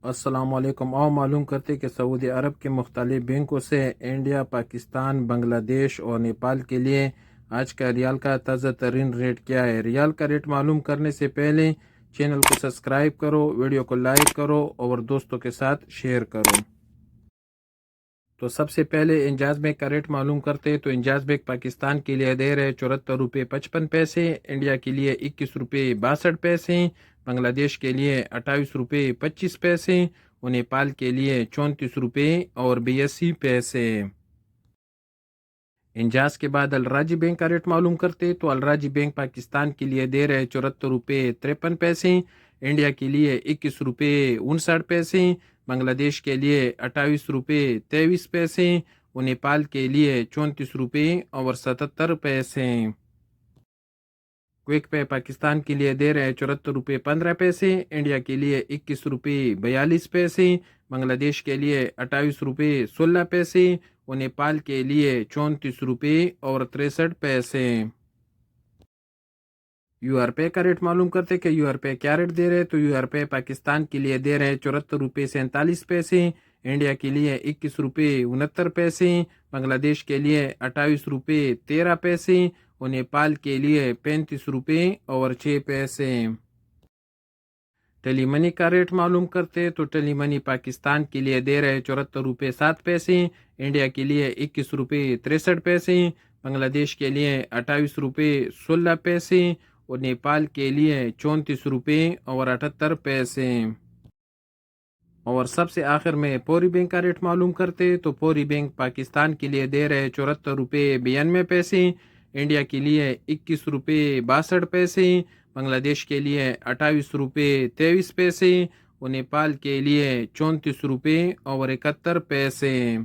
السلام علیکم۔ اور معلوم کرتے کہ سعودی عرب کے مختلف بینکوں سے انڈیا، پاکستان، بنگلہ دیش اور نیپال کے لیے آج کا ریال کا تازہ ترین ریٹ کیا ہے۔ ریال کا ریٹ معلوم کرنے سے پہلے چینل کو سبسکرائب کرو، ویڈیو کو لائک کرو اور دوستوں کے ساتھ شیئر کرو۔ تو سب سے پہلے انجاز بینک کا ریٹ معلوم کرتے تو انجاز بینک پاکستان کے لیے دے رہے 74 روپے 55 پیسے، انڈیا کے لیے 21 روپے 62 پیسے، بنگلہ دیش کے لیے 28 روپے 25 پیسے اور نیپال کے لیے 34 روپے اور 82 پیسے۔ انجاز کے بعد الراجی بینک کا ریٹ معلوم کرتے تو الراجی بینک پاکستان کے لیے دے رہے 74 روپے 53 پیسے، انڈیا کے لیے 21 روپے 59 پیسے، بنگلہ دیش کے لیے 28 روپے 23 پیسے اور نیپال کے لیے 34 روپے اور 77 پیسے۔ کوئک پے پاکستان کے لیے دے رہے 74 روپے 15 پیسے، انڈیا کے لیے 21 روپے 42 پیسے، بنگلہ دیش کے لیے 28 روپے 16 پیسے اور نیپال کے لیے 34 روپے اور 63 پیسے۔ یو آر پے کا ریٹ معلوم کرتے کہ یو آر پے کیا ریٹ دے رہے تو یو آر پے پاکستان کے لیے دے رہے 74 روپے 47 پیسے، انڈیا کے لیے 21 روپے 69 پیسے، بنگلہ دیش کے لیے 28 روپے 13 پیسے اور نیپال کے لیے 35 روپے اور 6 پیسے۔ ٹیلی منی کا ریٹ معلوم کرتے تو ٹیلی منی پاکستان کے لیے دے رہے 74 روپے 7 پیسے، انڈیا کے لیے 21 روپے 63 پیسے، بنگلہ دیش کے لیے 28 روپے 16 پیسے اور نیپال کے لیے 34 روپے اور 78 پیسے۔ اور سب سے آخر میں پوری بینک کا ریٹ معلوم کرتے تو پوری بینک پاکستان کے لیے دے رہے 74 روپے 92 پیسے، انڈیا کے لیے 21 روپے 62 پیسے، بنگلہ دیش کے لیے 28 روپے 23 پیسے اور نیپال کے لیے 34 روپے اور 71 پیسے۔